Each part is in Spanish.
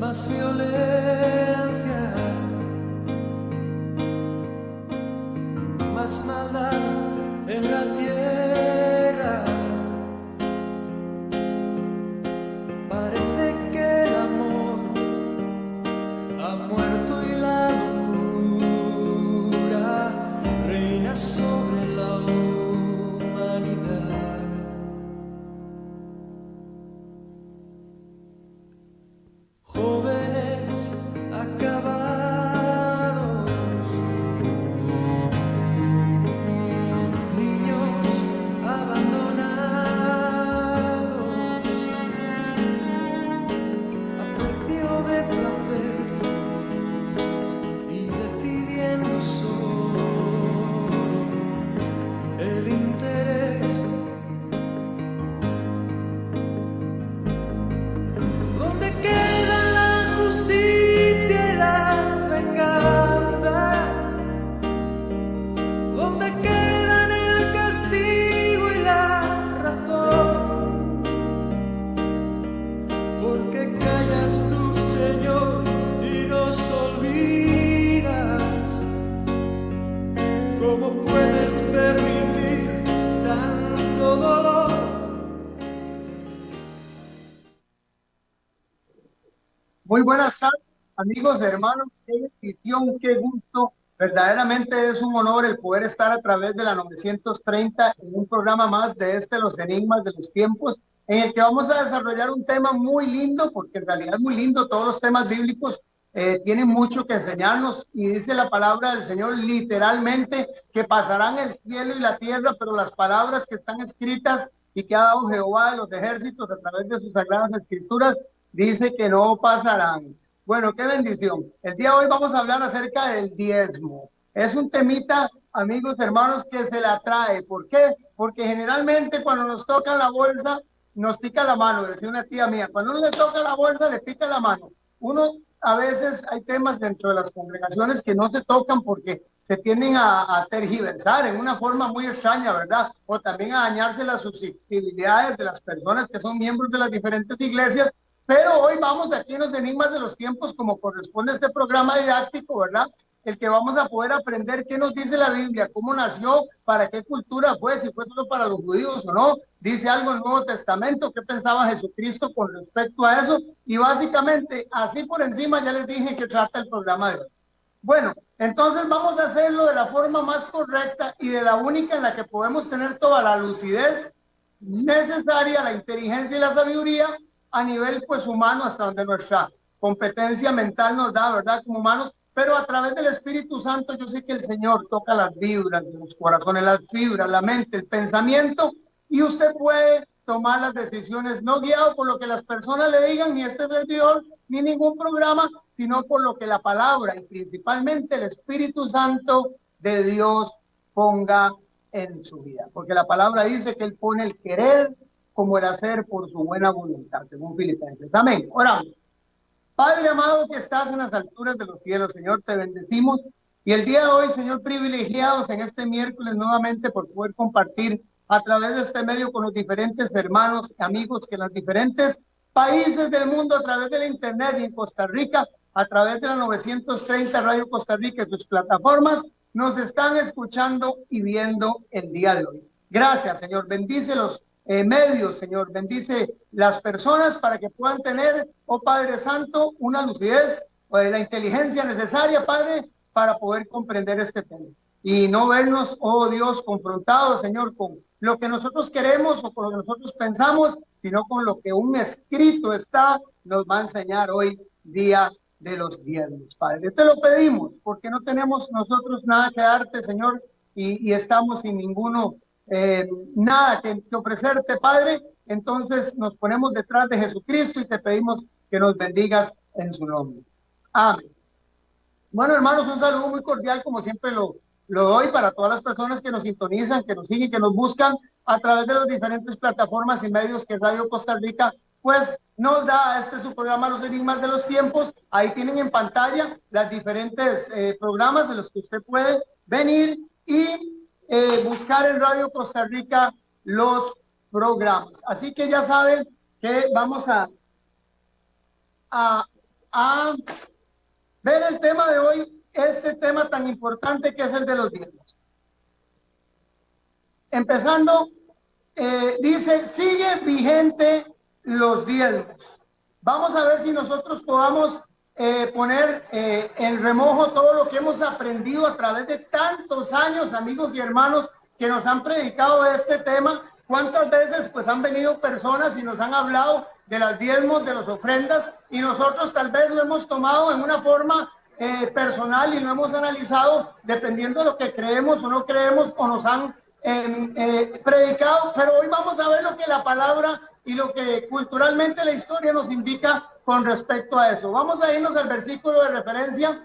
más violencia, más maldad en la tierra. Parece que el amor ha muerto y la locura reina sobre la humanidad. Jóvenes acabados, niños abandonados, a precio de placer y decidiendo solo el interés. ¿Dónde queda la justicia y la venganza? ¿Dónde quedan el castigo y la razón? ¿Por qué callas tú, Señor, y nos olvidas? ¿Cómo puedes permitir tanto dolor? Muy buenas tardes, amigos, hermanos, qué bendición, qué gusto. Verdaderamente es un honor el poder estar a través de la 930 en un programa más de Los Enigmas de los Tiempos, en el que vamos a desarrollar un tema muy lindo, porque en realidad es muy lindo. Todos los temas bíblicos tienen mucho que enseñarnos, y dice la palabra del Señor literalmente que pasarán el cielo y la tierra, pero las palabras que están escritas y que ha dado Jehová de los ejércitos a través de sus sagradas escrituras dice que no pasarán. Bueno, qué bendición. El día de hoy vamos a hablar acerca del diezmo. Es un temita, amigos, hermanos, que se la trae. ¿Por qué? Porque generalmente cuando nos toca la bolsa, nos pica la mano, decía una tía mía. Cuando uno le toca la bolsa, le pica la mano. Uno, a veces hay temas dentro de las congregaciones que no se tocan porque se tienden a tergiversar en una forma muy extraña, ¿verdad? O también a dañarse las susceptibilidades de las personas que son miembros de las diferentes iglesias. Pero hoy vamos aquí en los Enigmas de los Tiempos, como corresponde a este programa didáctico, ¿verdad? El que vamos a poder aprender qué nos dice la Biblia, cómo nació, para qué cultura fue, si fue solo para los judíos o no. Dice algo el Nuevo Testamento, qué pensaba Jesucristo con respecto a eso. Y básicamente, así por encima, ya les dije que trata el programa de hoy. Bueno, entonces vamos a hacerlo de la forma más correcta y de la única en la que podemos tener toda la lucidez necesaria, la inteligencia y la sabiduría a nivel pues humano, hasta donde nuestra competencia mental nos da, ¿verdad? Como humanos, pero a través del Espíritu Santo yo sé que el Señor toca las vibras de los corazones, las fibras, la mente, el pensamiento, y usted puede tomar las decisiones no guiado por lo que las personas le digan, ni este servidor, ni ningún programa, sino por lo que la palabra y principalmente el Espíritu Santo de Dios ponga en su vida. Porque la palabra dice que Él pone el querer como el hacer por su buena voluntad, según Filipenses. Amén. Oramos. Padre amado que estás en las alturas de los cielos, Señor, te bendecimos. Y el día de hoy, Señor, privilegiados en este miércoles nuevamente por poder compartir a través de este medio con los diferentes hermanos, amigos que en los diferentes países del mundo, a través de la internet y en Costa Rica, a través de la 930 Radio Costa Rica y sus plataformas, nos están escuchando y viendo el día de hoy. Gracias, Señor. Bendícelos. Medios, Señor, bendice las personas para que puedan tener, oh Padre Santo, una lucidez o la inteligencia necesaria, Padre, para poder comprender este tema y no vernos, oh Dios, confrontados, Señor, con lo que nosotros queremos o con lo que nosotros pensamos, sino con lo que un escrito nos va a enseñar hoy, día de los diezmos, Padre. Te lo pedimos porque no tenemos nosotros nada que darte, Señor, y estamos sin ninguno nada que ofrecerte, Padre. Entonces nos ponemos detrás de Jesucristo y te pedimos que nos bendigas en su nombre. Amén. Bueno, hermanos, un saludo muy cordial, como siempre lo doy para todas las personas que nos sintonizan, que nos siguen, que nos buscan a través de las diferentes plataformas y medios que Radio Costa Rica pues nos da. Este es su programa Los Enigmas de los Tiempos. Ahí tienen en pantalla las diferentes programas en los que usted puede venir y buscar en Radio Costa Rica los programas. Así que ya saben que vamos a a ver el tema de hoy, este tema tan importante que es el de los diezmos. Empezando, dice, sigue vigente los diezmos. Vamos a ver si nosotros podamos poner en remojo todo lo que hemos aprendido a través de tantos años, amigos y hermanos, que nos han predicado de este tema. ¿Cuántas veces pues han venido personas y nos han hablado de las diezmos, de las ofrendas, y nosotros tal vez lo hemos tomado en una forma personal y lo hemos analizado dependiendo de lo que creemos o no creemos o nos han predicado? Pero hoy vamos a ver lo que la palabra y lo que culturalmente la historia nos indica con respecto a eso. Vamos a irnos al versículo de referencia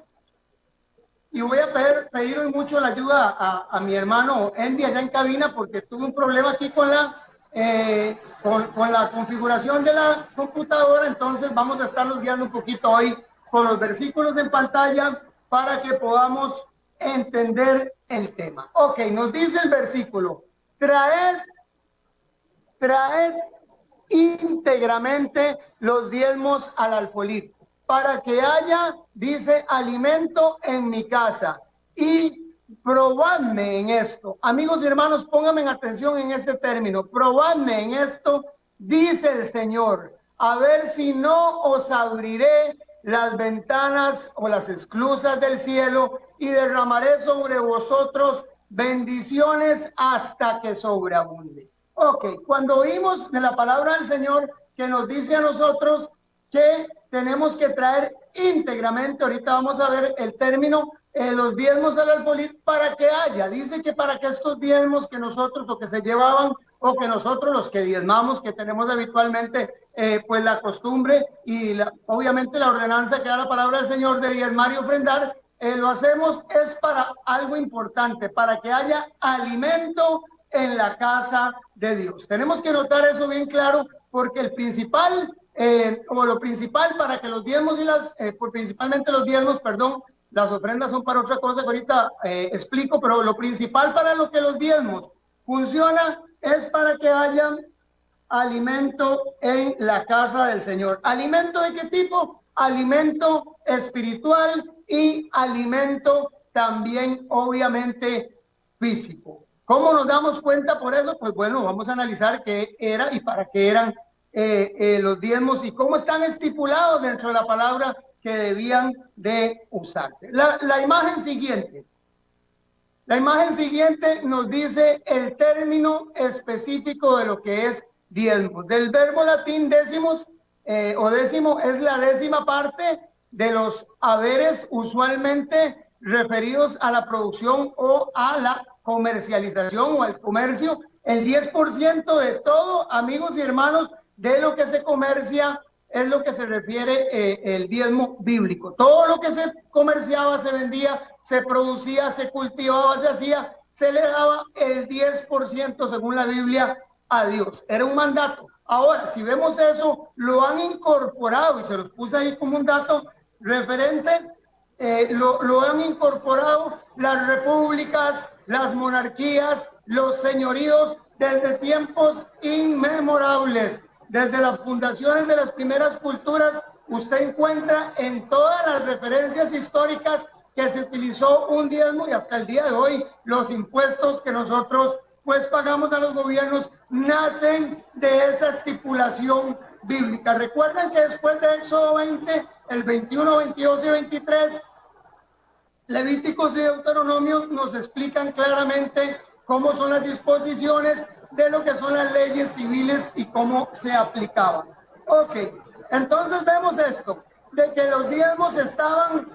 y voy a pedir hoy mucho la ayuda a mi hermano Andy allá en cabina, porque tuve un problema aquí con la configuración de la computadora. Entonces vamos a estarnos guiando un poquito hoy con los versículos en pantalla para que podamos entender el tema. Ok, nos dice el versículo: traed íntegramente los diezmos al alfolí, para que haya, dice, alimento en mi casa, y probadme en esto. Amigos y hermanos, pónganme atención en este término: probadme en esto, dice el Señor, a ver si no os abriré las ventanas o las esclusas del cielo y derramaré sobre vosotros bendiciones hasta que sobreabunde. Ok, cuando oímos de la palabra del Señor que nos dice a nosotros que tenemos que traer íntegramente, ahorita vamos a ver el término, los diezmos al alfolí, para que haya, dice que para que estos diezmos que nosotros, o que se llevaban, o que nosotros los que diezmamos, que tenemos habitualmente pues la costumbre y obviamente la ordenanza que da la palabra del Señor de diezmar y ofrendar, lo hacemos es para algo importante, para que haya alimento en la casa de Dios. Tenemos que notar eso bien claro, porque el principal, o lo principal para que los diezmos y principalmente los diezmos, perdón, las ofrendas son para otra cosa que ahorita explico, pero lo principal para lo que los diezmos funciona es para que haya alimento en la casa del Señor. ¿Alimento de qué tipo? Alimento espiritual y alimento también, obviamente, físico. ¿Cómo nos damos cuenta por eso? Pues bueno, vamos a analizar qué era y para qué eran los diezmos y cómo están estipulados dentro de la palabra que debían de usarse. La imagen siguiente. La imagen siguiente nos dice el término específico de lo que es diezmos. Del verbo latín décimos o décimo es la décima parte de los haberes usualmente referidos a la producción o a la comercialización o al comercio. El 10% de todo, amigos y hermanos, de lo que se comercia es lo que se refiere el diezmo bíblico. Todo lo que se comerciaba, se vendía, se producía, se cultivaba, se hacía, se le daba el 10% según la Biblia a Dios. Era un mandato. Ahora, si vemos eso, lo han incorporado, y se los puse ahí como un dato referente, lo han incorporado las repúblicas, las monarquías, los señoríos desde tiempos inmemorables. Desde las fundaciones de las primeras culturas, usted encuentra en todas las referencias históricas que se utilizó un diezmo, y hasta el día de hoy los impuestos que nosotros pues pagamos a los gobiernos nacen de esa estipulación bíblica. Recuerden que después de Éxodo 20, el 21, 22 y 23, Levíticos y Deuteronomio nos explican claramente cómo son las disposiciones de lo que son las leyes civiles y cómo se aplicaban. Ok, entonces vemos esto, de que los diezmos estaban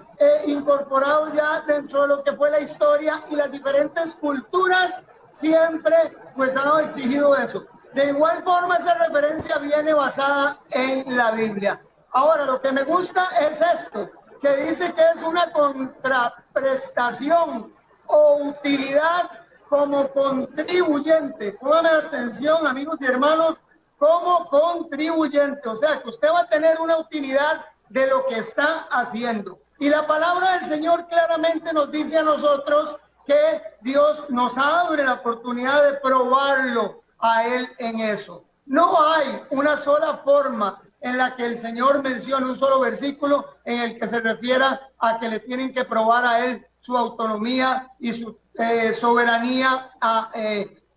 incorporados ya dentro de lo que fue la historia, y las diferentes culturas siempre pues han exigido eso. De igual forma, esa referencia viene basada en la Biblia. Ahora, lo que me gusta es esto, que dice que es una contraprestación o utilidad como contribuyente. Pónganme atención, amigos y hermanos, como contribuyente. O sea, que usted va a tener una utilidad de lo que está haciendo. Y la palabra del Señor claramente nos dice a nosotros que Dios nos abre la oportunidad de probarlo a Él en eso. No hay una sola forma en la que el Señor menciona un solo versículo en el que se refiera a que le tienen que probar a Él su autonomía y su soberanía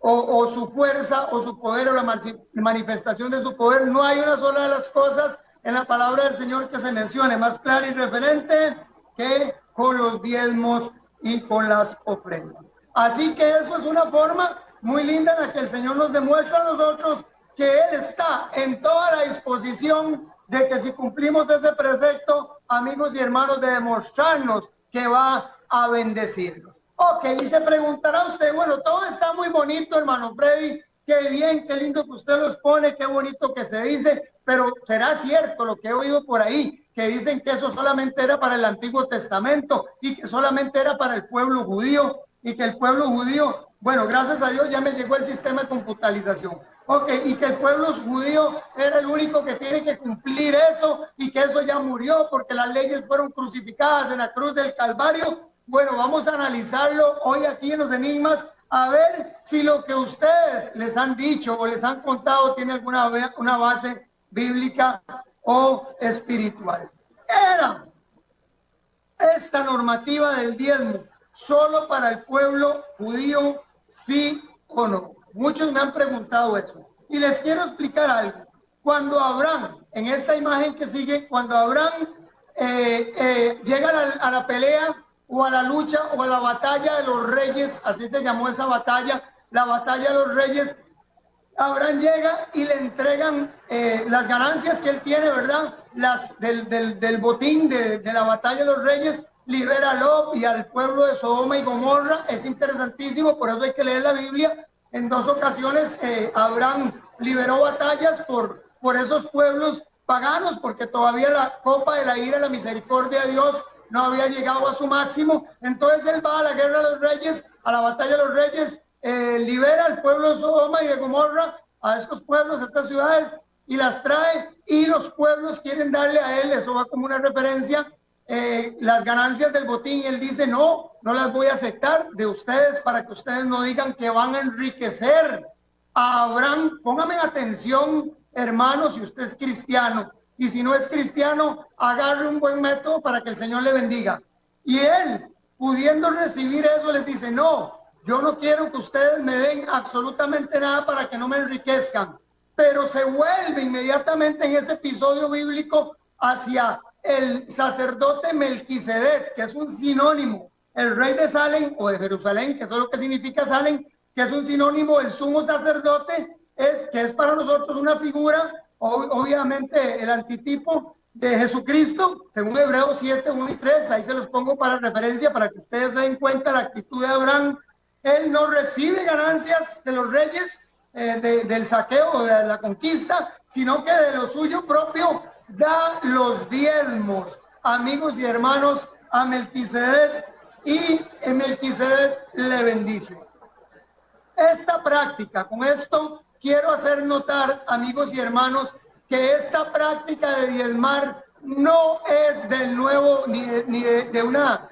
o su fuerza o su poder o la manifestación de su poder. No hay una sola de las cosas en la palabra del Señor que se mencione más clara y referente que con los diezmos y con las ofrendas. Así que eso es una forma muy linda en la que el Señor nos demuestra a nosotros que Él está en toda la disposición de que si cumplimos ese precepto, amigos y hermanos, de demostrarnos que va a bendecirnos. Ok, y se preguntará usted, bueno, todo está muy bonito, hermano Freddy, qué bien, qué lindo que usted lo expone, qué bonito que se dice, pero ¿será cierto lo que he oído por ahí? Que dicen que eso solamente era para el Antiguo Testamento y que solamente era para el pueblo judío y que el pueblo judío, bueno, gracias a Dios ya me llegó el sistema de computalización. Ok, y que el pueblo judío era el único que tiene que cumplir eso y que eso ya murió porque las leyes fueron crucificadas en la cruz del Calvario. Bueno, vamos a analizarlo hoy aquí en los enigmas, a ver si lo que ustedes les han dicho o les han contado tiene alguna una base bíblica o espiritual. Era esta normativa del diezmo solo para el pueblo judío, sí o no. Muchos me han preguntado eso. Y les quiero explicar algo. Cuando Abraham, en esta imagen que sigue, cuando Abraham llega a la pelea o a la lucha o a la batalla de los reyes, así se llamó esa batalla, la batalla de los reyes, Abraham llega y le entregan las ganancias que él tiene, ¿verdad? Del botín de la batalla de los reyes, libera a Lot y al pueblo de Sodoma y Gomorra. Es interesantísimo, por eso hay que leer la Biblia. En dos ocasiones Abraham liberó batallas por esos pueblos paganos, porque todavía la copa de la ira y la misericordia de Dios no había llegado a su máximo. Entonces él va a la guerra de los reyes, a la batalla de los reyes, libera al pueblo de Sodoma y de Gomorra, a estos pueblos, a estas ciudades, y las trae, y los pueblos quieren darle a él, eso va como una referencia, las ganancias del botín. Él dice, no las voy a aceptar de ustedes para que ustedes no digan que van a enriquecer a Abraham. Póngame atención, hermanos, si usted es cristiano, y si no es cristiano, agarre un buen método para que el Señor le bendiga. Y él, pudiendo recibir eso, les dice, no, yo no quiero que ustedes me den absolutamente nada para que no me enriquezcan, pero se vuelve inmediatamente en ese episodio bíblico hacia el sacerdote Melquisedec, que es un sinónimo, el rey de Salem o de Jerusalén, que eso es lo que significa Salem, que es un sinónimo del sumo sacerdote, que es para nosotros una figura, obviamente el antitipo de Jesucristo, según Hebreos 7, 1 y 3, ahí se los pongo para referencia, para que ustedes se den cuenta la actitud de Abraham. Él no recibe ganancias de los reyes, del saqueo o de la conquista, sino que de lo suyo propio da los diezmos, amigos y hermanos, a Melquisedec, y Melquisedec le bendice. Esta práctica, con esto quiero hacer notar, amigos y hermanos, que esta práctica de diezmar no es del nuevo, ni de una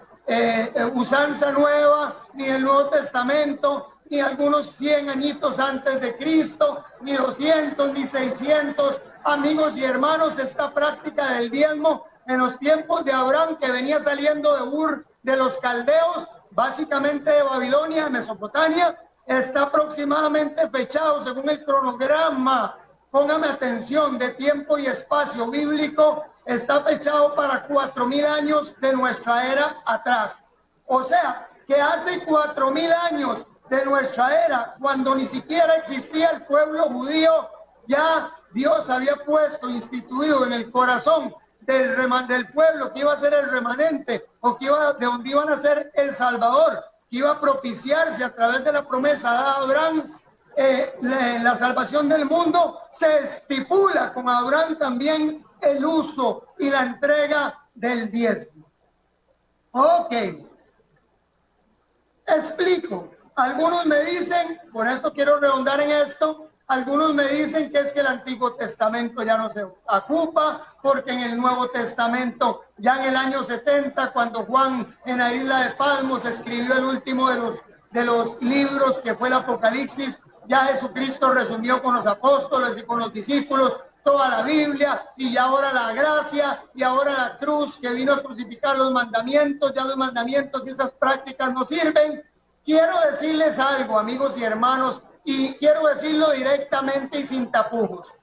usanza nueva, ni del Nuevo Testamento, ni algunos 100 añitos antes de Cristo, ni 200, ni 600. Amigos y hermanos, esta práctica del diezmo en los tiempos de Abraham, que venía saliendo de Ur de los caldeos, básicamente de Babilonia, Mesopotamia, está aproximadamente fechado según el cronograma, póngame atención, de tiempo y espacio bíblico, está fechado para 4000 años de nuestra era atrás. O sea, que hace 4000 años de nuestra era, cuando ni siquiera existía el pueblo judío, ya Dios había puesto, instituido en el corazón del pueblo que iba a ser el remanente, o que de donde iban a ser el Salvador, que iba a propiciarse a través de la promesa de Abraham, la salvación del mundo. Se estipula con Abraham también el uso y la entrega del diezmo. Ok, explico. Algunos me dicen, por esto quiero redondar en esto, algunos me dicen que es que el Antiguo Testamento ya no se ocupa, porque en el Nuevo Testamento, ya en el año 70, cuando Juan en la isla de Patmos escribió el último de los libros, que fue el Apocalipsis, ya Jesucristo resumió con los apóstoles y con los discípulos toda la Biblia, y ahora la gracia, y ahora la cruz que vino a crucificar los mandamientos. Ya los mandamientos y esas prácticas no sirven. Quiero decirles algo, amigos y hermanos, y quiero decirlo directamente y sin tapujos.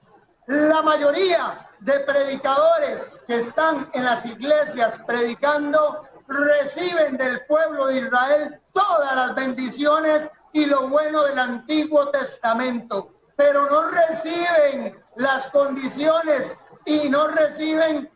La mayoría de predicadores que están en las iglesias predicando reciben del pueblo de Israel todas las bendiciones y lo bueno del Antiguo Testamento, pero no reciben las condiciones y no reciben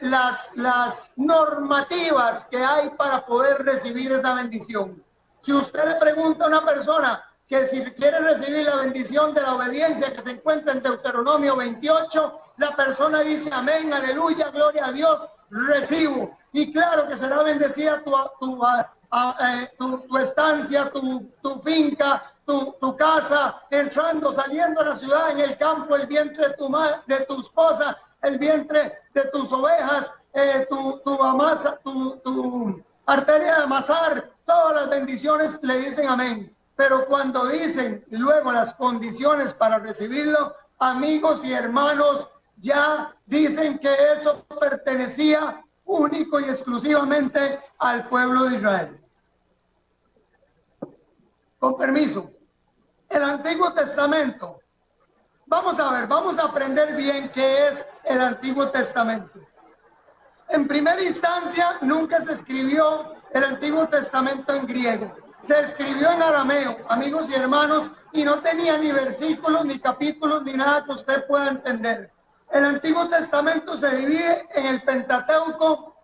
las normativas que hay para poder recibir esa bendición. Si usted le pregunta a una persona que si quiere recibir la bendición de la obediencia que se encuentra en Deuteronomio 28, la persona dice amén, aleluya, gloria a Dios, recibo. Y claro que será bendecida tu estancia, tu finca, tu casa, entrando, saliendo a la ciudad, en el campo, el vientre de tu esposa, el vientre de tus ovejas, tu arteria de amasar, todas las bendiciones le dicen amén. Pero cuando dicen luego las condiciones para recibirlo, amigos y hermanos, ya dicen que eso pertenecía único y exclusivamente al pueblo de Israel. Con permiso, el Antiguo Testamento. Vamos a ver, vamos a aprender bien qué es el Antiguo Testamento. En primera instancia, nunca se escribió el Antiguo Testamento en griego. Se escribió en arameo, amigos y hermanos, y no tenía ni versículos, ni capítulos, ni nada que usted pueda entender. El Antiguo Testamento se divide en el Pentateuco,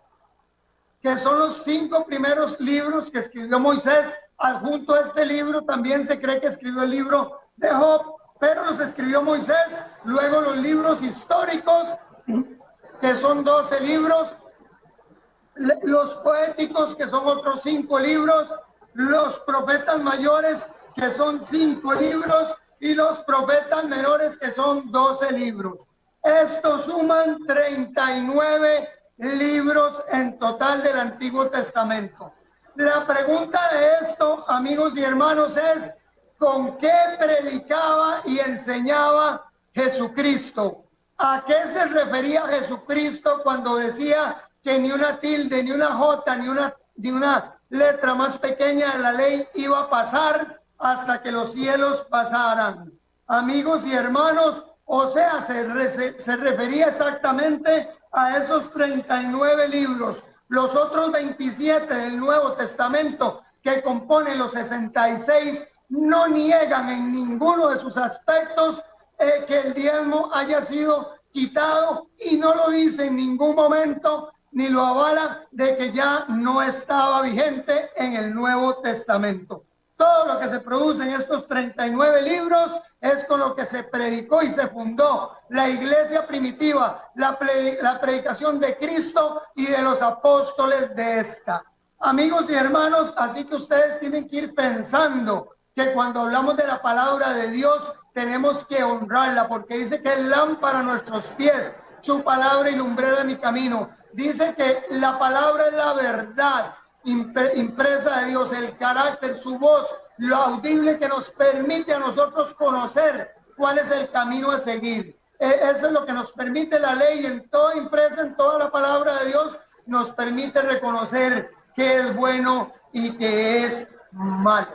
que son los 5 primeros libros que escribió Moisés. Adjunto a este libro también se cree que escribió el libro de Job, pero los escribió Moisés. Luego los libros históricos, que son 12 libros, los poéticos, que son otros 5 libros, los profetas mayores, que son 5 libros, y los profetas menores, que son 12 libros. Estos suman 39 libros en total del Antiguo Testamento. La pregunta de esto, amigos y hermanos, es ¿con qué predicaba y enseñaba Jesucristo? ¿A qué se refería Jesucristo cuando decía que ni una tilde, ni una jota, ni una letra más pequeña de la ley iba a pasar hasta que los cielos pasaran? Amigos y hermanos, o sea, se refería exactamente a esos 39 libros. Los otros 27 del Nuevo Testamento, que componen los 66, no niegan en ninguno de sus aspectos que el diezmo haya sido quitado, y no lo dice en ningún momento ni lo avala de que ya no estaba vigente en el Nuevo Testamento. Todo lo que se produce en estos 39 libros es con lo que se predicó y se fundó la iglesia primitiva, la predicación de Cristo y de los apóstoles de esta. Amigos y hermanos, así que ustedes tienen que ir pensando que cuando hablamos de la palabra de Dios tenemos que honrarla, porque dice que es lámpara a nuestros pies, su palabra y lumbrera de mi camino. Dice que la palabra es la verdad impresa de Dios, el carácter, su voz, lo audible que nos permite a nosotros conocer cuál es el camino a seguir. Eso es lo que nos permite la ley, en toda impresa, en toda la palabra de Dios, nos permite reconocer qué es bueno y qué es malo.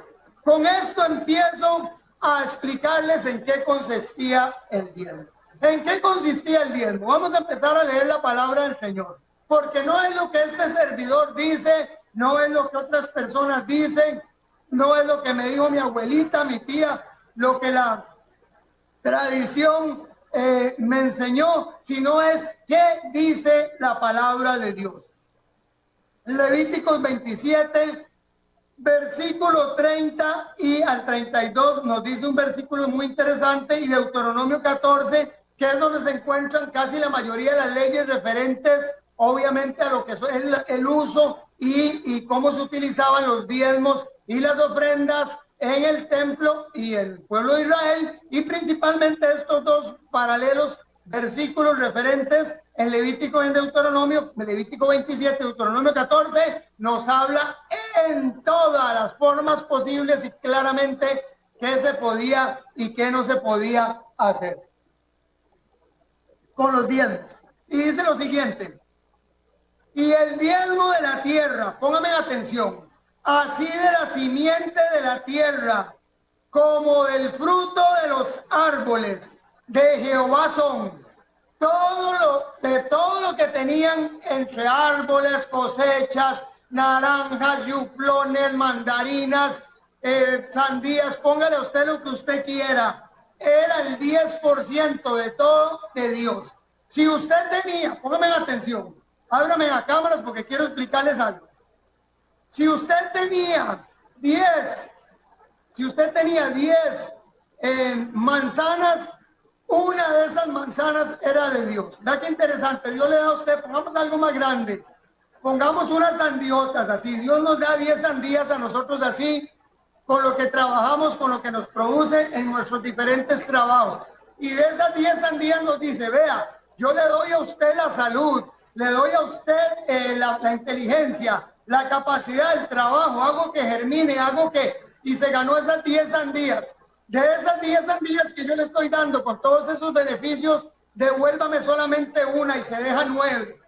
Con esto empiezo a explicarles en qué consistía el diezmo. ¿En qué consistía el diezmo? Vamos a empezar a leer la palabra del Señor, porque no es lo que este servidor dice, no es lo que otras personas dicen, no es lo que me dijo mi abuelita, mi tía, lo que la tradición me enseñó, sino es qué dice la palabra de Dios. Levíticos 27, versículo 30 y al 32 nos dice un versículo muy interesante, y Deuteronomio 14, que es donde se encuentran casi la mayoría de las leyes referentes, obviamente, a lo que es el uso y cómo se utilizaban los diezmos y las ofrendas en el templo y el pueblo de Israel, y principalmente estos dos paralelos versículos referentes en Levítico y en Deuteronomio. Levítico 27, Deuteronomio 14 nos habla en todas las formas posibles y claramente qué se podía y qué no se podía hacer. con los diezmos. Y dice lo siguiente: y el diezmo de la tierra, póngame atención, así de la simiente de la tierra, como del fruto de los árboles de Jehová son. De todo lo que tenían entre árboles, cosechas, naranjas, yuplones, mandarinas, sandías, póngale usted lo que usted quiera, era el 10% de todo de Dios. Si usted tenía, póngame atención, ábrame las cámaras porque quiero explicarles algo. Si usted tenía 10 manzanas, una de esas manzanas era de Dios. Vea qué interesante. Dios le da a usted, pongamos algo más grande, pongamos unas sandiotas así. Dios nos da 10 sandías a nosotros así, con lo que trabajamos, con lo que nos produce en nuestros diferentes trabajos. Y de esas 10 sandías nos dice: vea, yo le doy a usted la salud, le doy a usted la inteligencia, la capacidad, el trabajo, hago que germine, hago que... Y se ganó esas 10 sandías. De esas 10 sandías que yo le estoy dando con todos esos beneficios, devuélvame solamente una y se deja 9.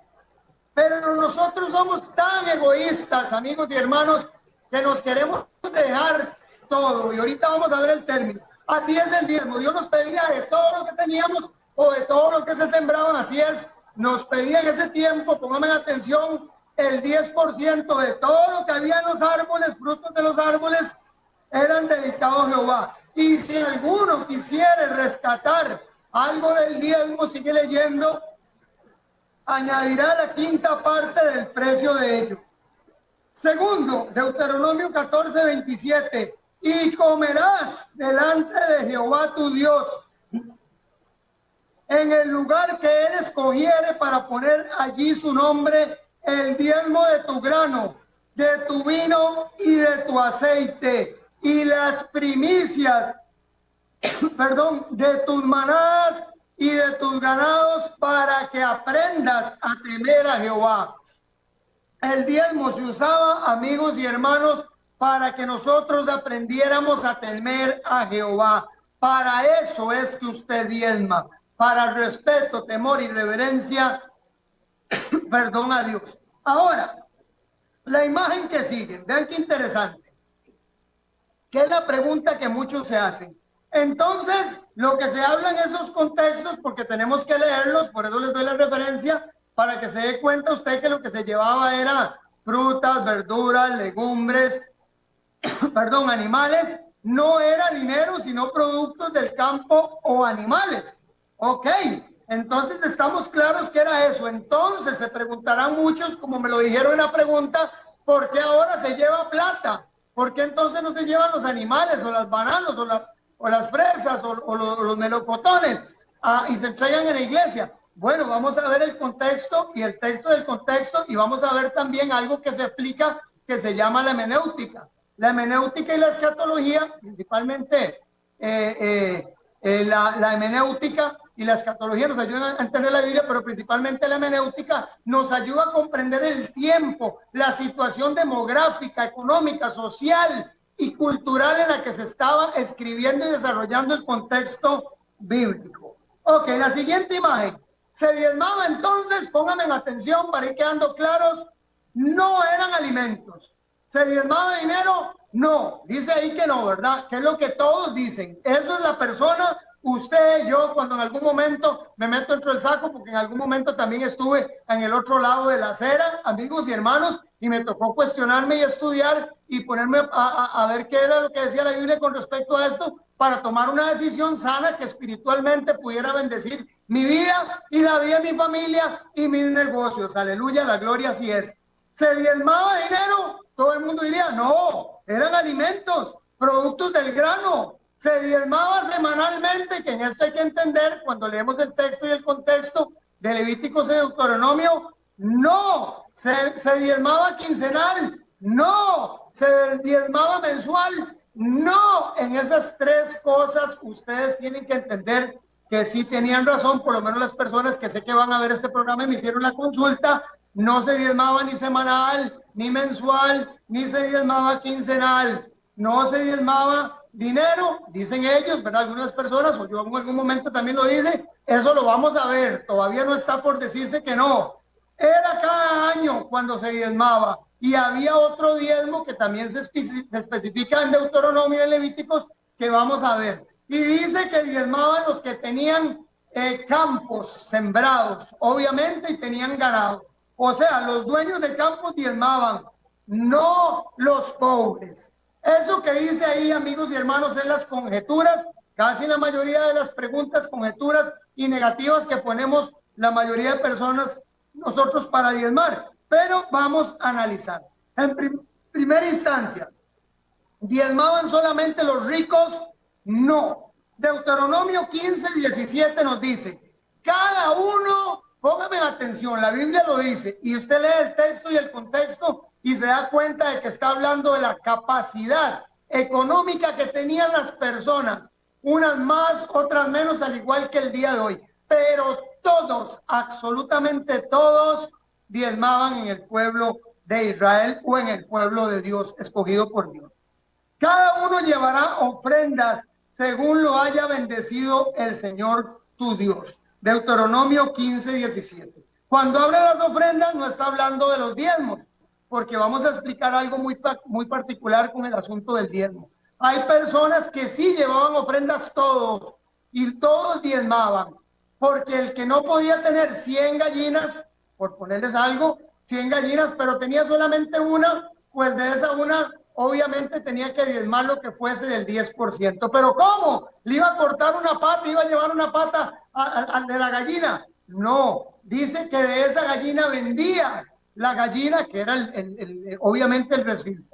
Pero nosotros somos tan egoístas, amigos y hermanos, que nos queremos dejar todo. Y ahorita vamos a ver el término. Así es el diezmo. Dios nos pedía de todo lo que teníamos o de todo lo que se sembraban. Así es. Nos pedía en ese tiempo, pónganme atención, el 10% de todo lo que había en los árboles, frutos de los árboles, eran dedicados a Jehová. Y si alguno quisiera rescatar algo del diezmo, sigue leyendo, añadirá la quinta parte del precio de ello. Segundo, Deuteronomio 14:27, y comerás delante de Jehová tu Dios en el lugar que él escogiere para poner allí su nombre, el diezmo de tu grano, de tu vino y de tu aceite, y las primicias, de tus manadas y de tus ganados, para que aprendas a temer a Jehová. El diezmo se usaba, amigos y hermanos, para que nosotros aprendiéramos a temer a Jehová. Para eso es que usted diezma, para respeto, temor y reverencia, a Dios. Ahora, la imagen que sigue, vean qué interesante, que es la pregunta que muchos se hacen. Entonces, lo que se habla en esos contextos, porque tenemos que leerlos, por eso les doy la referencia, para que se dé cuenta usted que lo que se llevaba era frutas, verduras, legumbres, animales, no era dinero, sino productos del campo o animales. Ok, entonces estamos claros que era eso. Entonces se preguntarán muchos, como me lo dijeron en la pregunta, ¿por qué ahora se lleva plata? ¿Por qué entonces no se llevan los animales o las bananas o las fresas o los melocotones y se entregan en la iglesia? Bueno, vamos a ver el contexto y el texto del contexto, y vamos a ver también algo que se explica que se llama la hermenéutica. La hermenéutica y la escatología, principalmente la hermenéutica y la escatología nos ayudan a entender la Biblia, pero principalmente la hermenéutica nos ayuda a comprender el tiempo, la situación demográfica, económica, social y cultural en la que se estaba escribiendo y desarrollando el contexto bíblico. Ok, la siguiente imagen. Se diezmaba entonces, pónganme en atención para ir quedando claros, no eran alimentos. ¿Se diezmaba dinero? No, dice ahí que no, ¿verdad? Que es lo que todos dicen. Eso es la persona, usted, yo, cuando en algún momento me meto dentro del saco, porque en algún momento también estuve en el otro lado de la acera, amigos y hermanos, y me tocó cuestionarme y estudiar y ponerme a ver qué era lo que decía la Biblia con respecto a esto, para tomar una decisión sana que espiritualmente pudiera bendecir mi vida y la vida de mi familia y mis negocios. Aleluya, la gloria así es. ¿Se diezmaba dinero? Todo el mundo diría, no, eran alimentos, productos del grano. Se diezmaba semanalmente, que en esto hay que entender, cuando leemos el texto y el contexto de Levíticos y Deuteronomio, no. Se diezmaba quincenal, no. Se diezmaba mensual, no. En esas tres cosas ustedes tienen que entender que sí tenían razón, por lo menos las personas que sé que van a ver este programa y me hicieron la consulta. No se diezmaba ni semanal, ni mensual, ni se diezmaba quincenal. no se diezmaba dinero, dicen ellos, ¿verdad? Algunas personas, o yo en algún momento también lo dice, eso lo vamos a ver, todavía no está por decirse que no. Era cada año cuando se diezmaba, y había otro diezmo que también se especifica en Deuteronomio y en Levíticos, que vamos a ver. Y dice que diezmaban los que tenían campos sembrados, obviamente, y tenían ganado. O sea, los dueños de campos diezmaban, no los pobres. Eso que dice ahí, amigos y hermanos, es las conjeturas, casi la mayoría de las preguntas, conjeturas y negativas que ponemos la mayoría de personas nosotros para diezmar. Pero vamos a analizar. En primera instancia, ¿diezmaban solamente los ricos? No. Deuteronomio 15:17 nos dice, cada uno, póngame atención, la Biblia lo dice, y usted lee el texto y el contexto y se da cuenta de que está hablando de la capacidad económica que tenían las personas, unas más, otras menos, al igual que el día de hoy. Pero todos, absolutamente todos, diezmaban en el pueblo de Israel o en el pueblo de Dios, escogido por Dios. Cada uno llevará ofrendas según lo haya bendecido el Señor tu Dios. Deuteronomio 15:17. Cuando habla de las ofrendas no está hablando de los diezmos, porque vamos a explicar algo muy particular con el asunto del diezmo. Hay personas que sí llevaban ofrendas todos y todos diezmaban, porque el que no podía tener 100 gallinas, por ponerles algo, 100 gallinas, pero tenía solamente una, pues de esa una obviamente tenía que diezmar lo que fuese del 10%. ¿Pero cómo? ¿Le iba a cortar una pata, iba a llevar una pata al de la gallina? No, dice que de esa gallina vendía la gallina, que era obviamente el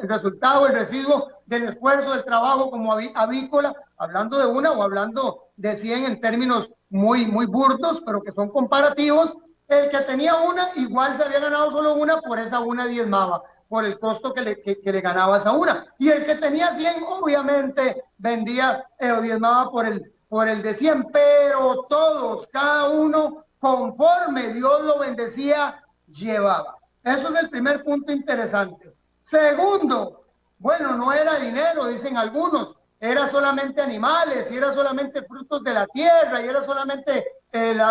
resultado, el residuo del esfuerzo, del trabajo como avícola, hablando de una o hablando de 100 en términos muy burdos, pero que son comparativos. El que tenía una, igual se había ganado solo una, por esa una diezmaba, por el costo que le ganaba esa una. Y el que tenía 100, obviamente, vendía o diezmaba por el de 100, pero todos, cada uno, conforme Dios lo bendecía, llevaba. Eso es el primer punto interesante. Segundo, bueno, no era dinero, dicen algunos, era solamente animales, y era solamente frutos de la tierra, y era solamente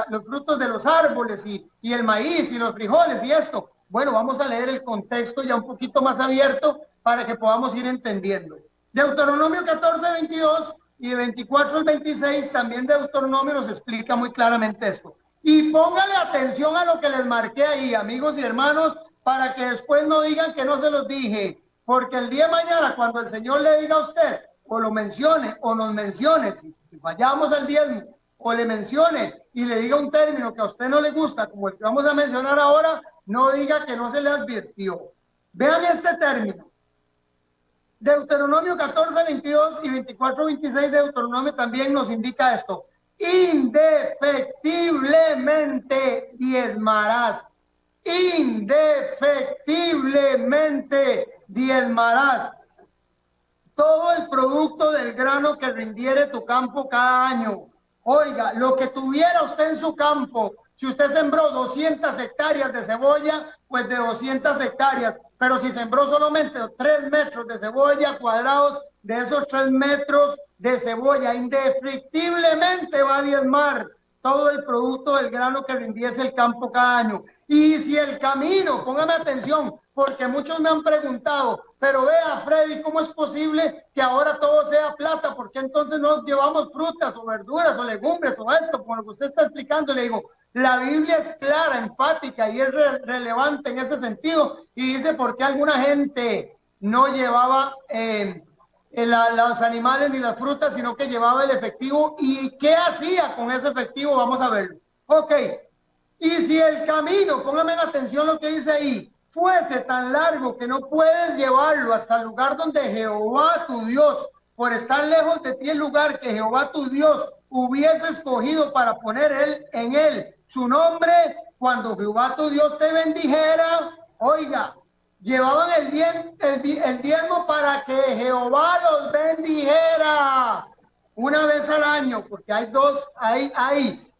los frutos de los árboles, y el maíz, y los frijoles, y esto. Bueno, vamos a leer el contexto ya un poquito más abierto para que podamos ir entendiendo. Deuteronomio 14:22 y de 24 al 26, también Deuteronomio nos explica muy claramente esto. Y póngale atención a lo que les marqué ahí, amigos y hermanos, para que después no digan que no se los dije. Porque el día de mañana, cuando el Señor le diga a usted, o lo mencione, o nos mencione, si fallamos al diezmo, o le mencione y le diga un término que a usted no le gusta, como el que vamos a mencionar ahora, no diga que no se le advirtió. Vean este término. Deuteronomio 14:22 y 24:26 de Deuteronomio también nos indica esto. Indefectiblemente diezmarás. Indefectiblemente diezmarás todo el producto del grano que rindiere tu campo cada año. Oiga, lo que tuviera usted en su campo, si usted sembró 200 hectáreas de cebolla, pues de 200 hectáreas. Pero si sembró solamente 3 metros de cebolla cuadrados, de esos 3 metros de cebolla, indefectiblemente va a diezmar todo el producto del grano que rindiese el campo cada año. Y si el camino, póngame atención, porque muchos me han preguntado, pero vea, Freddy, ¿cómo es posible que ahora todo sea plata? ¿Por qué entonces no llevamos frutas o verduras o legumbres o esto, como lo que usted está explicando? Le digo, la Biblia es clara, empática y es relevante en ese sentido. Y dice por qué alguna gente no llevaba los animales ni las frutas, sino que llevaba el efectivo. ¿Y qué hacía con ese efectivo? Vamos a verlo. Ok. Y si el camino, póngame en atención lo que dice ahí, fuese tan largo que no puedes llevarlo hasta el lugar donde Jehová tu Dios, por estar lejos de ti el lugar que Jehová tu Dios hubiese escogido para poner en él su nombre, cuando Jehová tu Dios te bendijera, oiga, llevaban el diezmo para que Jehová los bendijera una vez al año, porque hay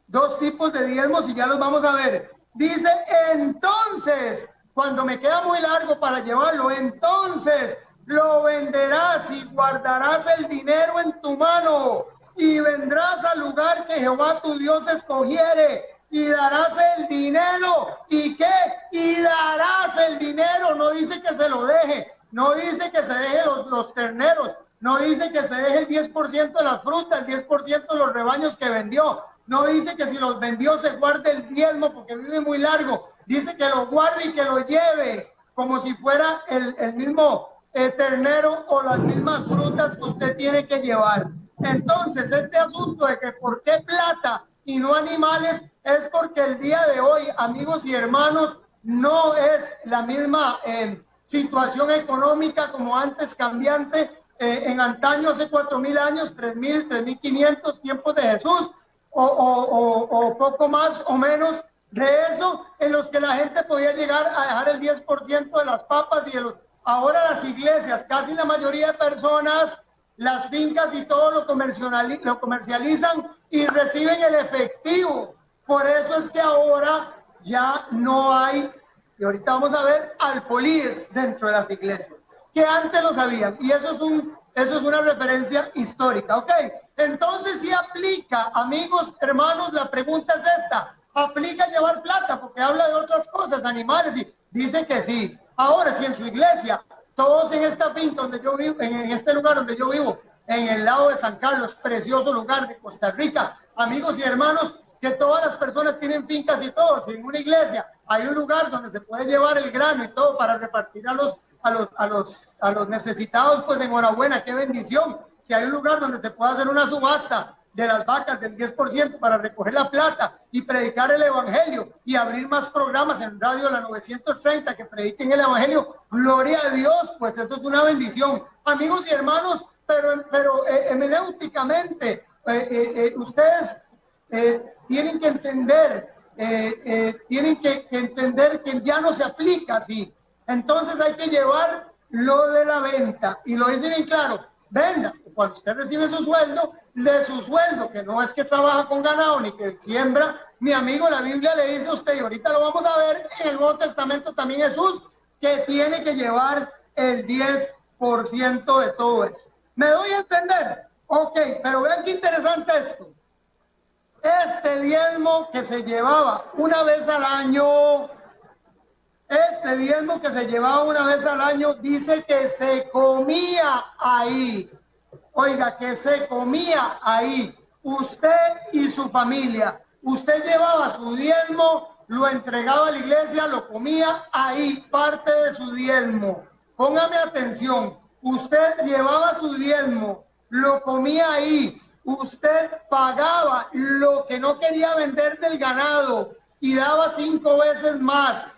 dos tipos de diezmos y ya los vamos a ver. Dice, entonces, cuando me queda muy largo para llevarlo, entonces lo venderás y guardarás el dinero en tu mano y vendrás al lugar que Jehová tu Dios escogiere y darás el dinero. ¿Y qué? Y darás el dinero. No dice que se lo deje, no dice que se deje los terneros, no dice que se deje el 10% de las frutas, el 10% de los rebaños que vendió. No dice que si los vendió se guarde el diezmo porque vive muy largo. Dice que lo guarde y que lo lleve como si fuera el mismo ternero o las mismas frutas que usted tiene que llevar. Entonces, este asunto de que por qué plata y no animales es porque el día de hoy, amigos y hermanos, no es la misma situación económica como antes cambiante. En antaño, hace 4,000 años, 3,000, 3,500 tiempos de Jesús, o poco más o menos de eso, en los que la gente podía llegar a dejar el 10% de las papas y de los... Ahora las iglesias, casi la mayoría de personas, las fincas y todo lo comercializan y reciben el efectivo. Por eso es que ahora ya no hay, y ahorita vamos a ver, alfolíes dentro de las iglesias, que antes lo sabían. Y eso es una referencia histórica, ¿ok? Entonces sí aplica, amigos, hermanos, la pregunta es esta. ¿Aplica llevar plata? Porque habla de otras cosas, animales, y dice que sí. Ahora, si en su iglesia, todos en esta finca donde yo vivo, en este lugar donde yo vivo, en el lado de San Carlos, precioso lugar de Costa Rica, amigos y hermanos, que todas las personas tienen fincas y todo, si en una iglesia hay un lugar donde se puede llevar el grano y todo para repartir a los necesitados, pues enhorabuena, qué bendición. Si hay un lugar donde se puede hacer una subasta de las vacas del 10% para recoger la plata y predicar el evangelio y abrir más programas en radio la 930 que prediquen el evangelio, gloria a Dios, pues eso es una bendición, amigos y hermanos. Pero hermenéuticamente ustedes tienen que entender que ya no se aplica así. Entonces hay que llevar lo de la venta, y lo dice bien claro: venda cuando usted recibe su sueldo, de su sueldo, que no es que trabaja con ganado ni que siembra. Mi amigo, la Biblia le dice a usted, y ahorita lo vamos a ver en el Nuevo Testamento también, Jesús, que tiene que llevar el 10% de todo eso. ¿Me doy a entender? Ok, pero vean qué interesante esto. Este diezmo que se llevaba una vez al año, dice que se comía ahí. Oiga, que se comía ahí. Usted y su familia. Usted llevaba su diezmo, lo entregaba a la iglesia, lo comía ahí, parte de su diezmo. Póngame atención. Usted llevaba su diezmo, lo comía ahí. Usted pagaba lo que no quería vender del ganado y daba 5 veces más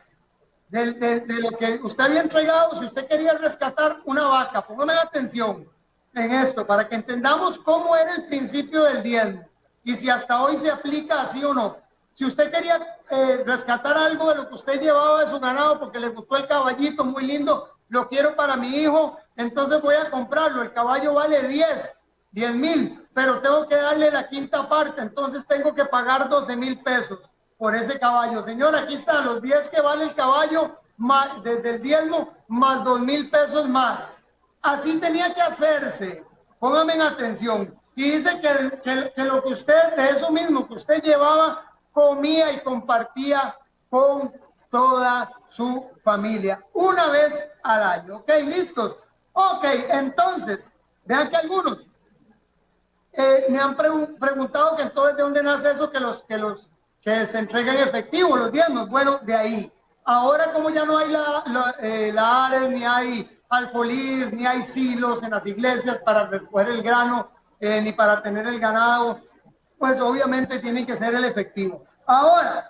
de lo que usted había entregado. Si usted quería rescatar una vaca, póngame atención en esto para que entendamos cómo era el principio del diezmo y si hasta hoy se aplica así o no. Si usted quería rescatar algo de lo que usted llevaba de su ganado porque le gustó el caballito, muy lindo, lo quiero para mi hijo, entonces voy a comprarlo. El caballo vale 10,000, pero tengo que darle la quinta parte, entonces tengo que pagar 12,000 pesos por ese caballo. Señor, aquí están los 10 que vale el caballo, más, desde el diezmo, más 2,000 pesos más. Así tenía que hacerse. Pónganme en atención. Y dice que lo que usted, de eso mismo que usted llevaba, comía y compartía con toda su familia una vez al año. ¿Ok? ¿Listos? Ok, entonces, vean que algunos me han preguntado que entonces de dónde nace eso que se entregan en efectivo, los diezmos. Bueno, de ahí. Ahora, como ya no hay la Ares, ni hay alfolíes, ni hay silos en las iglesias para recoger el grano, ni para tener el ganado, pues obviamente tiene que ser el efectivo. Ahora,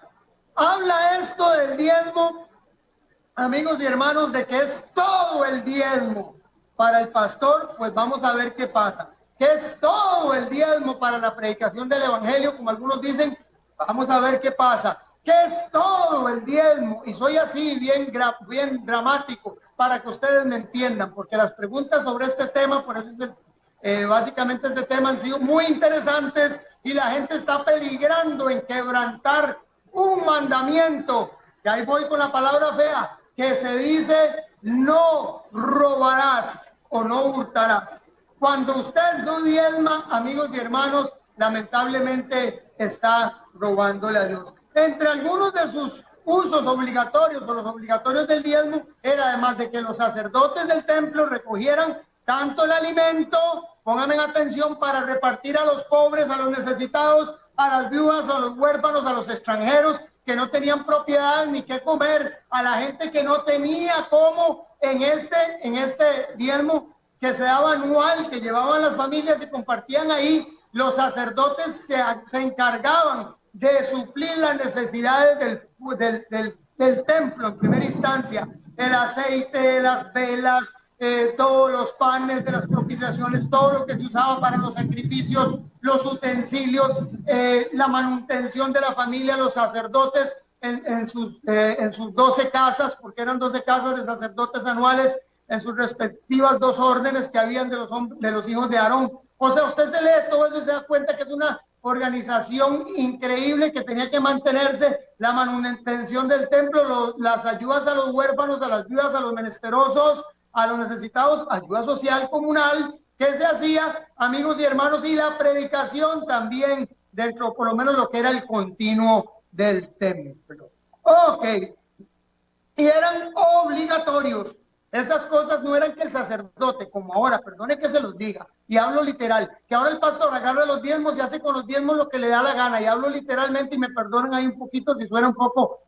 habla esto del diezmo, amigos y hermanos, de que es todo el diezmo para el pastor. Pues vamos a ver qué pasa. ¿Qué es todo el diezmo para la predicación del evangelio? Como algunos dicen, vamos a ver qué pasa. ¿Qué es todo el diezmo? Y soy así bien dramático para que ustedes me entiendan, porque las preguntas sobre este tema, por eso básicamente este tema, han sido muy interesantes y la gente está peligrando en quebrantar un mandamiento. Y ahí voy con la palabra fea, que se dice no robarás o no hurtarás. Cuando usted no diezma, amigos y hermanos, lamentablemente está robándole a Dios. Entre algunos de sus usos obligatorios o los obligatorios del diezmo era además de que los sacerdotes del templo recogieran tanto el alimento, pónganme atención, para repartir a los pobres, a los necesitados, a las viudas, a los huérfanos, a los extranjeros que no tenían propiedad ni qué comer, a la gente que no tenía cómo en este diezmo que se daba anual, que llevaban las familias y compartían ahí, los sacerdotes se encargaban de suplir las necesidades del templo en primera instancia, el aceite, las velas, todos los panes de las propiciaciones, todo lo que se usaba para los sacrificios, los utensilios, la manutención de la familia, los sacerdotes en sus 12 casas, porque eran 12 casas de sacerdotes anuales, en sus respectivas 2 órdenes que habían de los hijos de Aarón. O sea, usted se lee todo eso y se da cuenta que es una organización increíble que tenía que mantenerse, la manutención del templo, las ayudas a los huérfanos, a las viudas, a los menesterosos, a los necesitados, ayuda social comunal que se hacía, amigos y hermanos, y la predicación también dentro, por lo menos lo que era el continuo del templo. Ok, y eran obligatorios. Esas cosas no eran que el sacerdote, como ahora, perdone que se los diga, y hablo literal, que ahora el pastor agarra los diezmos y hace con los diezmos lo que le da la gana, y hablo literalmente y me perdonen ahí un poquito si suena un poco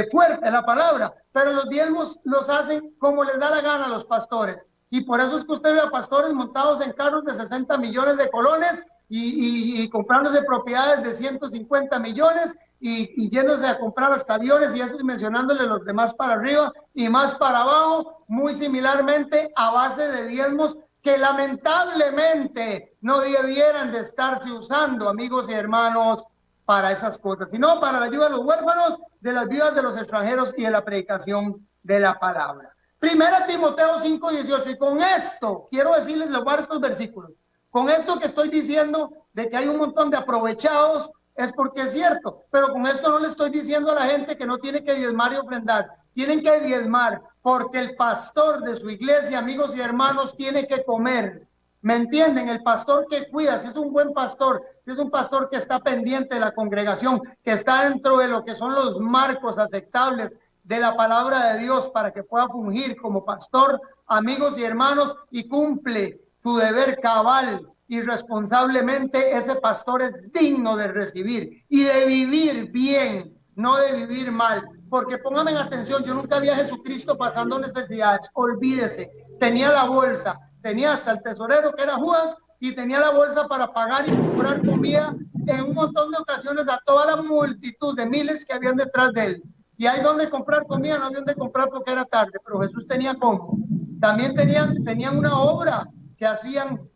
fuerte la palabra, pero los diezmos los hacen como les da la gana a los pastores, y por eso es que usted ve a pastores montados en carros de 60 millones de colones y comprándose propiedades de 150 millones y yéndose a comprar hasta aviones y eso y mencionándole los demás para arriba y más para abajo, muy similarmente a base de diezmos que lamentablemente no debieran de estarse usando, amigos y hermanos, para esas cosas, sino para la ayuda de los huérfanos, de las viudas de los extranjeros y de la predicación de la palabra. Primera Timoteo 5:18, y con esto quiero decirles los varios versículos. Con esto que estoy diciendo de que hay un montón de aprovechados, es porque es cierto, pero con esto no le estoy diciendo a la gente que no tiene que diezmar y ofrendar. Tienen que diezmar porque el pastor de su iglesia, amigos y hermanos, tiene que comer. ¿Me entienden? El pastor que cuida, si es un buen pastor, si es un pastor que está pendiente de la congregación, que está dentro de lo que son los marcos aceptables de la palabra de Dios para que pueda fungir como pastor, amigos y hermanos, y cumple su deber cabal y responsablemente, ese pastor es digno de recibir y de vivir bien, no de vivir mal. Porque pónganme en atención, yo nunca vi a Jesucristo pasando necesidades, olvídese, tenía la bolsa, tenía hasta el tesorero que era Judas y tenía la bolsa para pagar y comprar comida en un montón de ocasiones a toda la multitud de miles que habían detrás de él. Y hay donde comprar comida, no había donde comprar porque era tarde, pero Jesús tenía cómo. También tenían una obra que hacían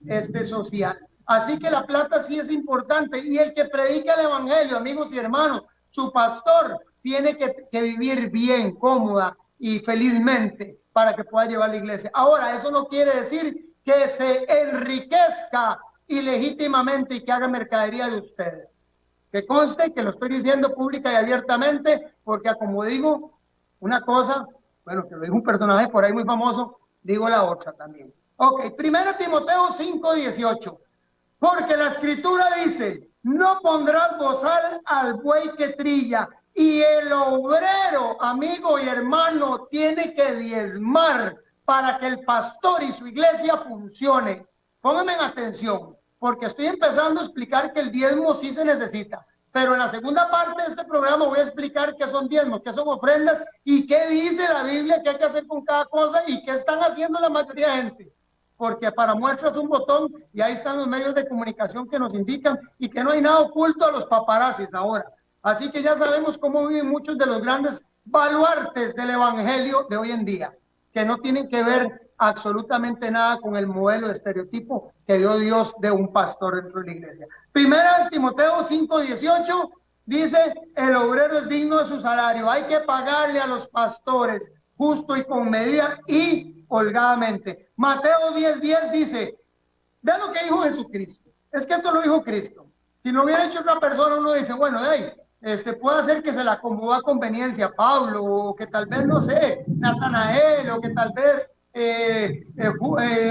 social. Así que la plata sí es importante y el que predica el evangelio, amigos y hermanos, su pastor tiene que vivir bien, cómoda y felizmente para que pueda llevar la iglesia. Ahora, eso no quiere decir que se enriquezca ilegítimamente y que haga mercadería de ustedes. Que conste que lo estoy diciendo pública y abiertamente porque, como digo, una cosa, bueno, que lo dijo un personaje por ahí muy famoso, digo la otra también. Ok, 1 Timoteo 5:18. Porque la escritura dice, no pondrás bozal al buey que trilla, y el obrero, amigo y hermano, tiene que diezmar para que el pastor y su iglesia funcione. Pónganme en atención, porque estoy empezando a explicar que el diezmo sí se necesita. Pero en la segunda parte de este programa voy a explicar qué son diezmos, qué son ofrendas y qué dice la Biblia que hay que hacer con cada cosa y qué están haciendo la mayoría de gente. Porque para muestras un botón y ahí están los medios de comunicación que nos indican y que no hay nada oculto a los paparazzis ahora. Así que ya sabemos cómo viven muchos de los grandes baluartes del evangelio de hoy en día, que no tienen que ver absolutamente nada con el modelo de estereotipo que dio Dios de un pastor dentro de la iglesia. Primera Timoteo 5:18 dice, el obrero es digno de su salario, hay que pagarle a los pastores justo y con medida y holgadamente. Mateo 10:10 dice, vean lo que dijo Jesucristo, es que esto lo dijo Cristo. Si lo hubiera hecho otra persona, uno dice, bueno, puede ser que se le acomodó a conveniencia a Pablo, o que tal vez, no sé, Natanael, o que tal vez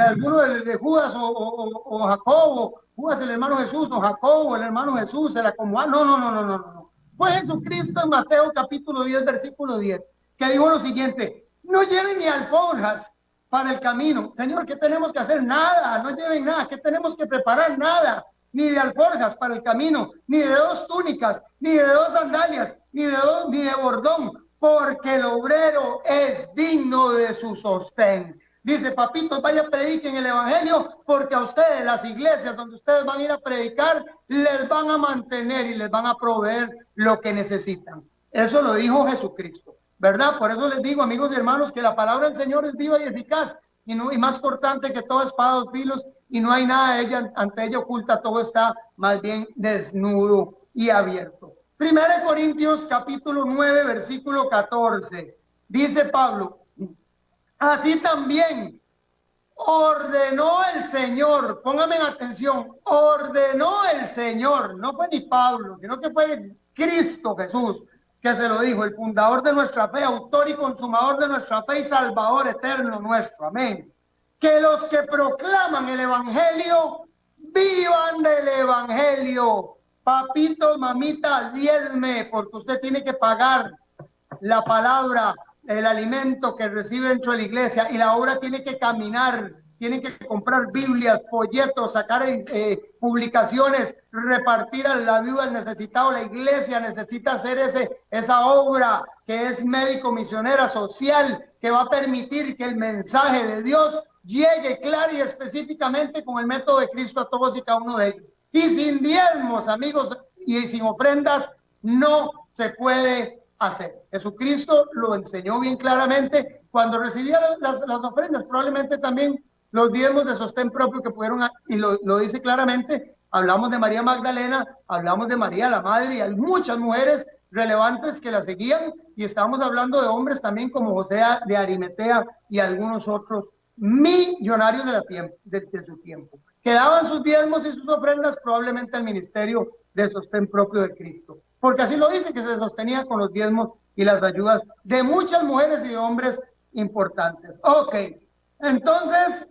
alguno de Judas o Jacobo, Judas el hermano Jesús, o Jacobo el hermano Jesús, se le acomodó. No. Fue Jesucristo en Mateo capítulo 10, versículo 10, que dijo lo siguiente: no lleven ni alforjas para el camino. Señor, ¿qué tenemos que hacer? Nada, no lleven nada. ¿Qué tenemos que preparar? Nada. Ni de alforjas para el camino, ni de 2 túnicas, ni de 2 sandalias, ni de bordón, porque el obrero es digno de su sostén. Dice, papitos, vaya, prediquen el evangelio, porque a ustedes, las iglesias donde ustedes van a ir a predicar, les van a mantener y les van a proveer lo que necesitan. Eso lo dijo Jesucristo, ¿verdad? Por eso les digo, amigos y hermanos, que la palabra del Señor es viva y eficaz, y más cortante que toda espada de 2 filos, y no hay nada de ella, ante ella oculta, todo está más bien desnudo y abierto. 1 Corintios capítulo 9, versículo 14, dice Pablo: así también ordenó el Señor, pónganme atención, ordenó el Señor, no fue ni Pablo, sino que fue Cristo Jesús que se lo dijo, el fundador de nuestra fe, autor y consumador de nuestra fe y salvador eterno nuestro, amén, que los que proclaman el evangelio vivan del evangelio. Papito, mamita, diezme, porque usted tiene que pagar la palabra, el alimento que recibe dentro de la iglesia, y la obra tiene que caminar. Tienen que comprar Biblias, folletos, sacar publicaciones, repartir a la viuda, al necesitado. La iglesia necesita hacer esa obra que es médico, misionera, social, que va a permitir que el mensaje de Dios llegue claro y específicamente con el método de Cristo a todos y cada uno de ellos. Y sin diezmos, amigos, y sin ofrendas, no se puede hacer. Jesucristo lo enseñó bien claramente cuando recibía las ofrendas, probablemente también los diezmos de sostén propio que pudieron, y lo dice claramente. Hablamos de María Magdalena, hablamos de María la Madre, y hay muchas mujeres relevantes que la seguían, y estamos hablando de hombres también como José de Arimatea y algunos otros millonarios de su tiempo, que daban sus diezmos y sus ofrendas probablemente al ministerio de sostén propio de Cristo, porque así lo dice, que se sostenía con los diezmos y las ayudas de muchas mujeres y de hombres importantes. Ok, entonces,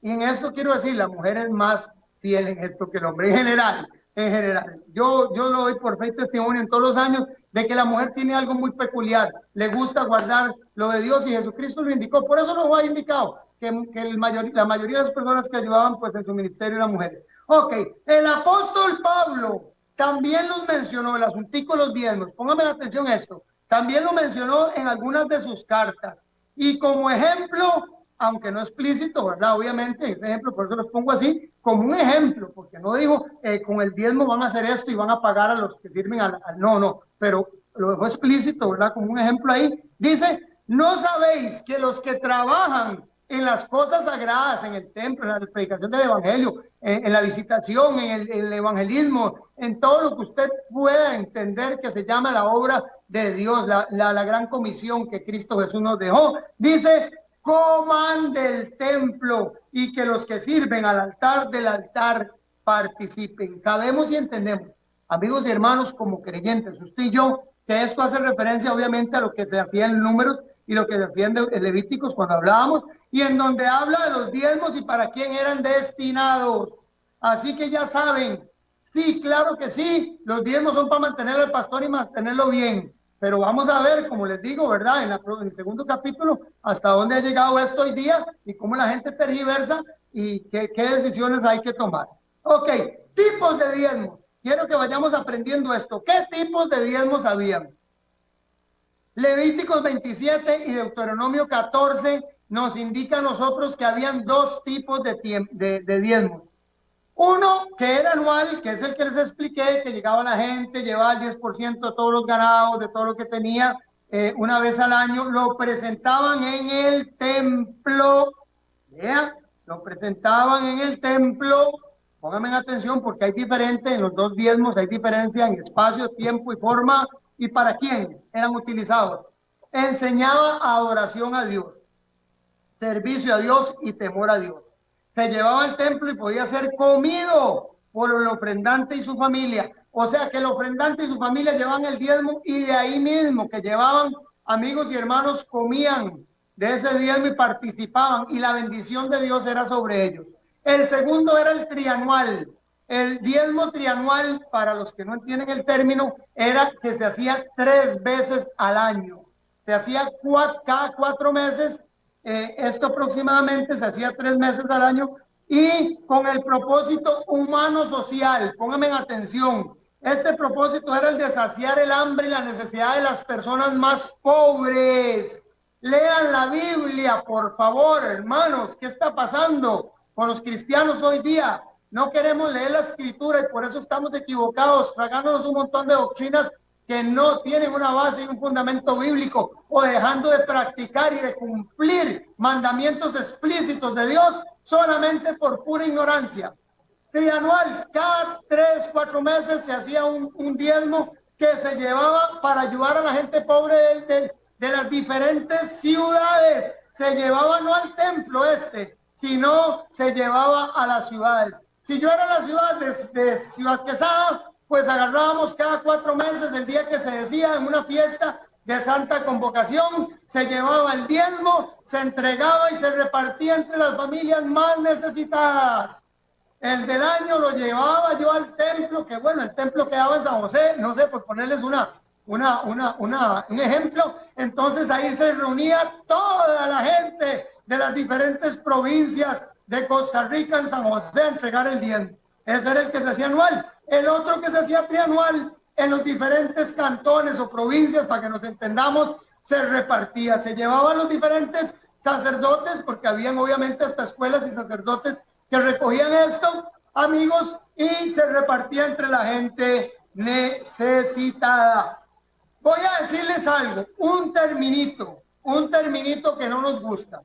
y en esto quiero decir, la mujer es más fiel en esto que el hombre, en general. Yo lo doy por fe y testimonio en todos los años de que la mujer tiene algo muy peculiar, le gusta guardar lo de Dios, y Jesucristo lo indicó, por eso lo ha indicado, que la mayoría de las personas que ayudaban pues en su ministerio eran mujeres. Ok, el apóstol Pablo también los mencionó, el asuntico de los diezmos, póngame atención a esto, también lo mencionó en algunas de sus cartas, y como ejemplo, aunque no explícito, ¿verdad? Obviamente, este ejemplo, por eso los pongo así, como un ejemplo, porque no dijo, con el diezmo van a hacer esto y van a pagar a los que sirven no, pero lo dejó explícito, ¿verdad? Como un ejemplo ahí, dice: ¿no sabéis que los que trabajan en las cosas sagradas, en el templo, en la predicación del evangelio, en la visitación, en el evangelismo, en todo lo que usted pueda entender que se llama la obra de Dios, la gran comisión que Cristo Jesús nos dejó, dice: coman del templo, y que los que sirven al altar del altar participen? Sabemos y entendemos, amigos y hermanos, como creyentes, usted y yo, que esto hace referencia obviamente a lo que se hacía en Números y lo que se hacía en Levíticos cuando hablábamos, y en donde habla de los diezmos y para quién eran destinados. Así que ya saben, sí, claro que sí, los diezmos son para mantener al pastor y mantenerlo bien. Pero vamos a ver, como les digo, ¿verdad? En el segundo capítulo, hasta dónde ha llegado esto hoy día y cómo la gente tergiversa y qué decisiones hay que tomar. Ok, tipos de diezmos. Quiero que vayamos aprendiendo esto. ¿Qué tipos de diezmos habían? Levíticos 27 y Deuteronomio 14 nos indica a nosotros que habían 2 tipos de diezmos. Uno que era anual, que es el que les expliqué, que llegaba la gente, llevaba el 10% de todos los ganados, de todo lo que tenía, una vez al año, lo presentaban en el templo. Vea, lo presentaban en el templo. Pónganme atención, porque hay diferente, en los 2 diezmos hay diferencia en espacio, tiempo y forma. ¿Y para quién eran utilizados? Enseñaba adoración a Dios, servicio a Dios y temor a Dios. Se llevaba al templo y podía ser comido por el ofrendante y su familia. O sea que el ofrendante y su familia llevaban el diezmo y de ahí mismo que llevaban, amigos y hermanos, comían de ese diezmo y participaban y la bendición de Dios era sobre ellos. El segundo era el trianual. El diezmo trianual, para los que no entienden el término, era que se hacía 3 veces al año. Se hacía cada 4 meses, esto aproximadamente se hacía 3 meses al año y con el propósito humano social. Pónganme en atención. Este propósito era el de saciar el hambre y la necesidad de las personas más pobres. Lean la Biblia, por favor, hermanos. ¿Qué está pasando con los cristianos hoy día? No queremos leer la escritura y por eso estamos equivocados, tragándonos un montón de doctrinas que no tienen una base y un fundamento bíblico, o dejando de practicar y de cumplir mandamientos explícitos de Dios solamente por pura ignorancia. Trianual, cada 3, 4 meses se hacía un diezmo que se llevaba para ayudar a la gente pobre de las diferentes ciudades. Se llevaba no al templo sino se llevaba a las ciudades. Si yo era la ciudad de Ciudad Quesada, pues agarrábamos cada 4 meses el día que se decía en una fiesta de Santa Convocación, se llevaba el diezmo, se entregaba y se repartía entre las familias más necesitadas. El del año lo llevaba yo al templo, que bueno, el templo quedaba en San José, no sé, por ponerles un ejemplo. Entonces ahí se reunía toda la gente de las diferentes provincias de Costa Rica en San José a entregar el diezmo. Ese era el que se hacía anual. El otro que se hacía trianual en los diferentes cantones o provincias, para que nos entendamos, se repartía, se llevaban los diferentes sacerdotes, porque habían obviamente hasta escuelas y sacerdotes que recogían esto, amigos, y se repartía entre la gente necesitada. Voy a decirles algo, un terminito que no nos gusta.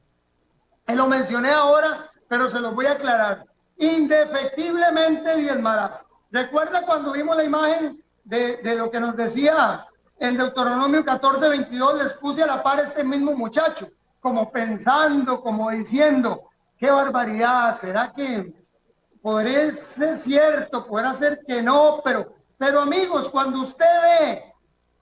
Lo mencioné ahora, pero se los voy a aclarar. Indefectiblemente diezmarás. ¿Recuerda cuando vimos la imagen de lo que nos decía en Deuteronomio 14:22? Les puse a la par este mismo muchacho, como pensando, como diciendo, qué barbaridad, ¿será que podría ser cierto? Podrá ser que no, pero amigos, cuando usted ve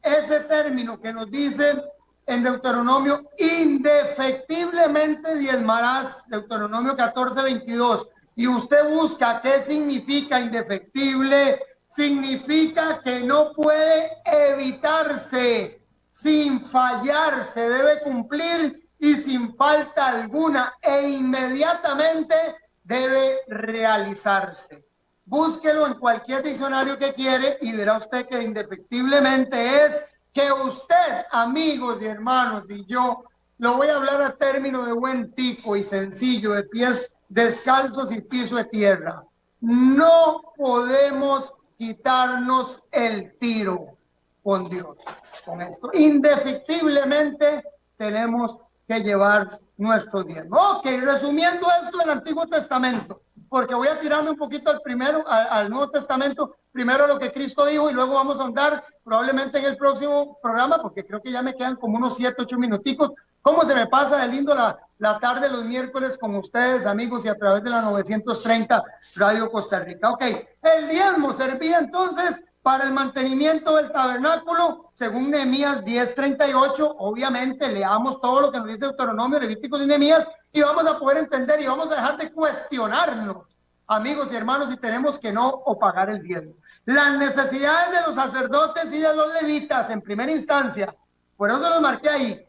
ese término que nos dice en Deuteronomio, indefectiblemente diezmarás, Deuteronomio 14:22, y usted busca qué significa indefectible, significa que no puede evitarse, sin fallar, se debe cumplir y sin falta alguna, e inmediatamente debe realizarse. Búsquelo en cualquier diccionario que quiere y verá usted que indefectiblemente es que usted, amigos y hermanos, y yo, lo voy a hablar a término de buen tico y sencillo, de pies descalzos y piso de tierra. No podemos quitarnos el tiro con Dios, con esto. Indefectiblemente tenemos que llevar nuestro diezmo. Ok, resumiendo esto del Antiguo Testamento, porque voy a tirarme un poquito al Nuevo Testamento, primero lo que Cristo dijo y luego vamos a andar probablemente en el próximo programa, porque creo que ya me quedan como unos 7, 8 minuticos. ¿Cómo se me pasa de lindo la tarde los miércoles con ustedes, amigos, y a través de la 930 Radio Costa Rica? Ok, el diezmo servía entonces para el mantenimiento del tabernáculo, según Nehemías 10:38. Obviamente, leamos todo lo que nos dice Deuteronomio, Levíticos y Nehemías, y vamos a poder entender y vamos a dejar de cuestionarnos, amigos y hermanos, si tenemos que no o pagar el diezmo. Las necesidades de los sacerdotes y de los levitas, en primera instancia, por eso los marqué ahí.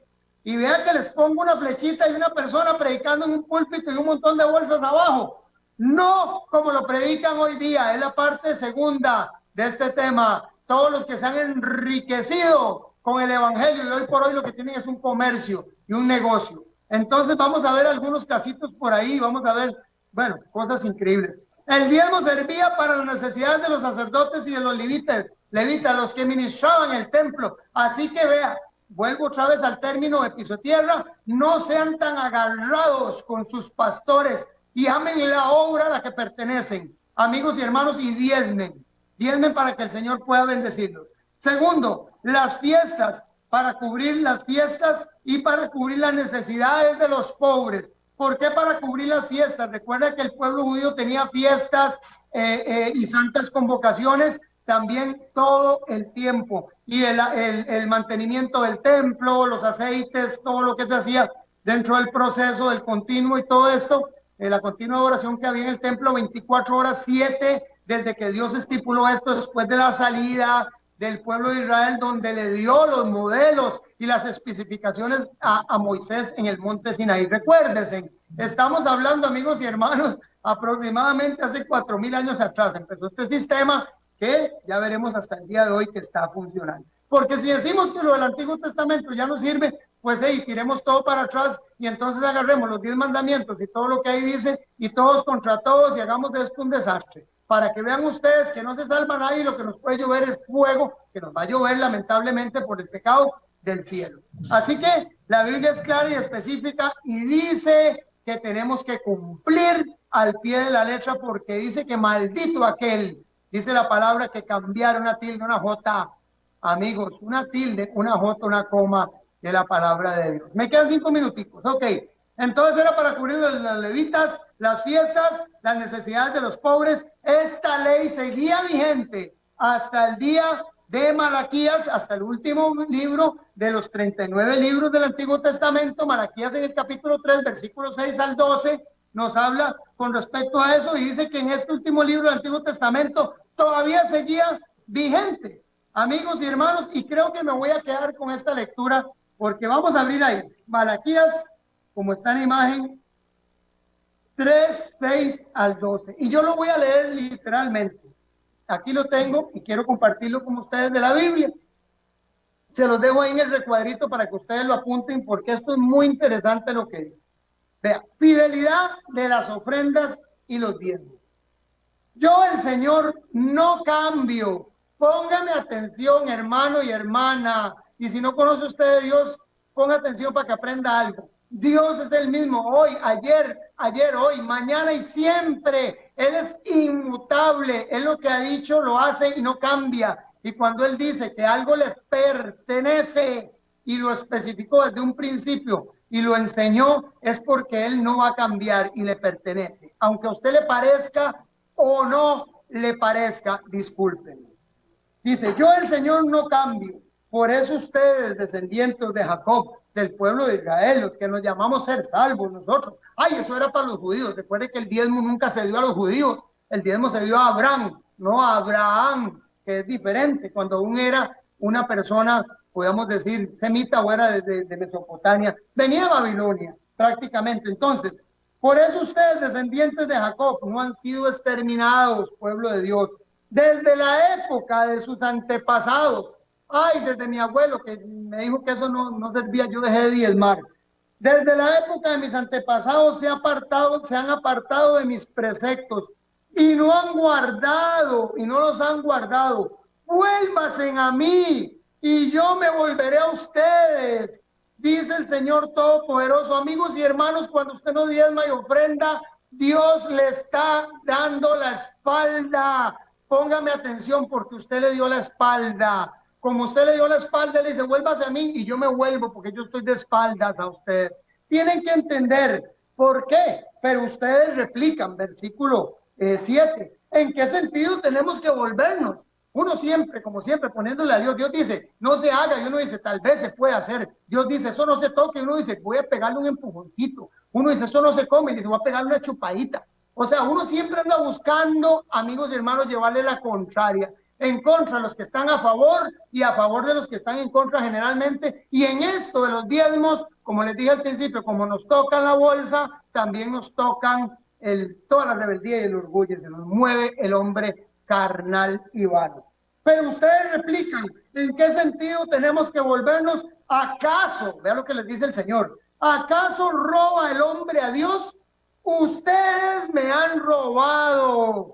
Y vean que les pongo una flechita y una persona predicando en un púlpito y un montón de bolsas abajo. No como lo predican hoy día, es la parte segunda de este tema. Todos los que se han enriquecido con el evangelio y hoy por hoy lo que tienen es un comercio y un negocio. Entonces vamos a ver algunos casitos por ahí, vamos a ver, bueno, cosas increíbles. El diezmo servía para las necesidades de los sacerdotes y de los levitas, los que ministraban el templo. Así que vea, vuelvo otra vez al término de piso tierra, no sean tan agarrados con sus pastores y amen la obra a la que pertenecen, amigos y hermanos, y diezmen para que el Señor pueda bendecirlos. Segundo, las fiestas, para cubrir las fiestas y para cubrir las necesidades de los pobres. ¿Por qué para cubrir las fiestas? Recuerda que el pueblo judío tenía fiestas y santas convocaciones también todo el tiempo. Y el mantenimiento del templo, los aceites, todo lo que se hacía dentro del proceso del continuo y todo esto, la continua oración que había en el templo, 24 horas, 7, desde que Dios estipuló esto, después de la salida del pueblo de Israel, donde le dio los modelos y las especificaciones a Moisés en el monte Sinaí. Recuérdense, estamos hablando, amigos y hermanos, aproximadamente hace 4000 años atrás empezó este sistema que ya veremos hasta el día de hoy que está funcionando. Porque si decimos que lo del Antiguo Testamento ya no sirve, pues tiremos todo para atrás y entonces agarremos los 10 mandamientos y todo lo que ahí dice y todos contra todos y hagamos de esto un desastre. Para que vean ustedes que no se salva nadie, lo que nos puede llover es fuego, que nos va a llover lamentablemente por el pecado del cielo. Así que la Biblia es clara y específica y dice que tenemos que cumplir al pie de la letra, porque dice que maldito aquel, dice la palabra, que cambiar una tilde, una jota, amigos, una tilde, una jota, una coma de la palabra de Dios. Me quedan 5 minuticos, ok. Entonces era para cubrir los levitas, las fiestas, las necesidades de los pobres. Esta ley seguía vigente hasta el día de Malaquías, hasta el último libro de los 39 libros del Antiguo Testamento. Malaquías en el capítulo 3, versículos 6 al 12, nos habla con respecto a eso y dice que en este último libro del Antiguo Testamento todavía seguía vigente, amigos y hermanos, y creo que me voy a quedar con esta lectura porque vamos a abrir ahí, Malaquías, como está en imagen, 3, 6 al 12. Y yo lo voy a leer literalmente. Aquí lo tengo y quiero compartirlo con ustedes de la Biblia. Se los dejo ahí en el recuadrito para que ustedes lo apunten porque esto es muy interesante lo que dice. Vea, fidelidad de las ofrendas y los diezmos. Yo, el Señor, no cambio. Póngame atención, hermano y hermana. Y si no conoce usted de Dios, ponga atención para que aprenda algo. Dios es el mismo hoy, ayer, hoy, mañana y siempre. Él es inmutable. Él lo que ha dicho lo hace y no cambia. Y cuando Él dice que algo le pertenece y lo especificó desde un principio y lo enseñó, es porque Él no va a cambiar y le pertenece. Aunque a usted le parezca o no le parezca, discúlpenme. Dice, yo el Señor no cambio. Por eso ustedes, descendientes de Jacob, del pueblo de Israel, los que nos llamamos ser salvos nosotros. Ay, eso era para los judíos. Recuerde que el diezmo nunca se dio a los judíos. El diezmo se dio a Abraham, no a Abraham, que es diferente. Cuando aún era una persona, podríamos decir, semita o era de Mesopotamia, venía a Babilonia, prácticamente. Entonces, por eso ustedes, descendientes de Jacob, no han sido exterminados, pueblo de Dios, desde la época de sus antepasados. Ay, desde mi abuelo, que me dijo que eso no servía, yo dejé de diezmar. Desde la época de mis antepasados se han apartado de mis preceptos y no los han guardado. Vuélvanse a mí y yo me volveré a ustedes, dice el Señor Todopoderoso. Amigos y hermanos, cuando usted no diezma y ofrenda, Dios le está dando la espalda. Póngame atención porque usted le dio la espalda. Como usted le dio la espalda, le dice, vuélvase a mí y yo me vuelvo porque yo estoy de espaldas a usted. Tienen que entender por qué, pero ustedes replican, versículo 7. ¿En qué sentido tenemos que volvernos? Uno siempre, como siempre, poniéndole a Dios. Dios dice, no se haga. Y uno dice, tal vez se puede hacer. Dios dice, eso no se toque. Y uno dice, voy a pegarle un empujoncito. Uno dice, eso no se come. Y dice, voy a pegarle una chupadita. O sea, uno siempre anda buscando, amigos y hermanos, llevarle la contraria. En contra de los que están a favor y a favor de los que están en contra generalmente. Y en esto de los diezmos, como les dije al principio, como nos tocan la bolsa, también nos tocan toda la rebeldía y el orgullo. Se nos mueve el hombre carnal y vano. Pero ustedes replican, ¿en qué sentido tenemos que volvernos? ¿Acaso, vea lo que les dice el Señor, acaso roba el hombre a Dios? Ustedes me han robado.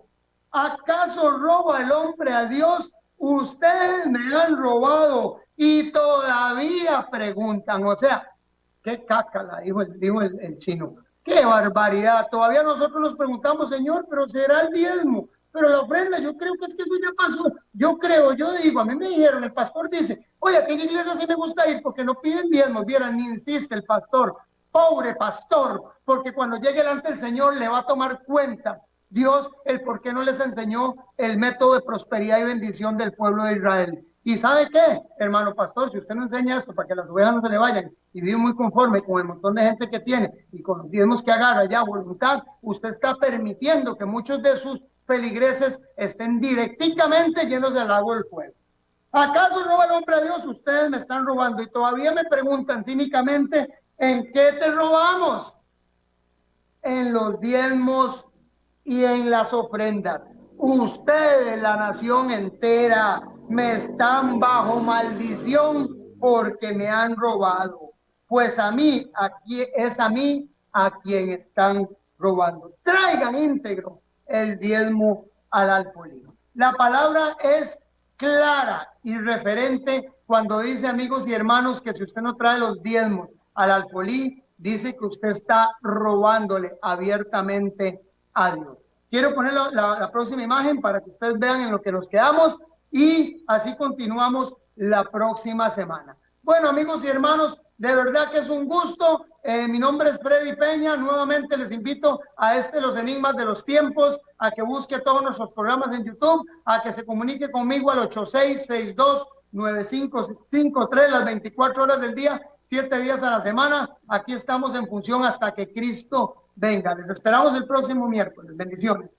¿Acaso roba el hombre a Dios? Ustedes me han robado y todavía preguntan. O sea, qué cácala, dijo el chino. Qué barbaridad. Todavía nosotros nos preguntamos, Señor, pero será el diezmo, pero la ofrenda, yo creo que es que eso ya pasó. Yo digo, a mí me dijeron, el pastor dice, oye, ¿a qué iglesia sí me gusta ir? Porque no piden diezmos. Vieran, ni insiste el pastor. Pobre pastor, porque cuando llegue delante del Señor le va a tomar cuenta Dios el por qué no les enseñó el método de prosperidad y bendición del pueblo de Israel. ¿Y sabe qué, hermano pastor? Si usted no enseña esto para que las ovejas no se le vayan y vive muy conforme con el montón de gente que tiene y con los diezmos que agarra ya voluntad, usted está permitiendo que muchos de sus feligreses estén directamente llenos del agua del fuego. ¿Acaso roba el hombre a Dios? Ustedes me están robando y todavía me preguntan cínicamente, ¿en qué te robamos? En los diezmos y en las ofrendas. Ustedes, la nación entera, me están bajo maldición porque me han robado. Pues a mí, aquí es a mí a quien están robando. Traigan íntegro el diezmo al alfolí. La palabra es clara y referente cuando dice, amigos y hermanos, que si usted no trae los diezmos al alfolí, dice que usted está robándole abiertamente a Dios. Quiero poner la próxima imagen para que ustedes vean en lo que nos quedamos y así continuamos la próxima semana. Bueno, amigos y hermanos, de verdad que es un gusto. Mi nombre es Freddy Peña. Nuevamente les invito a Los Enigmas de los Tiempos, a que busque todos nuestros programas en YouTube, a que se comunique conmigo al 8662-9553 las 24 horas del día, 7 días a la semana. Aquí estamos en función hasta que Cristo venga. Les esperamos el próximo miércoles. Bendiciones.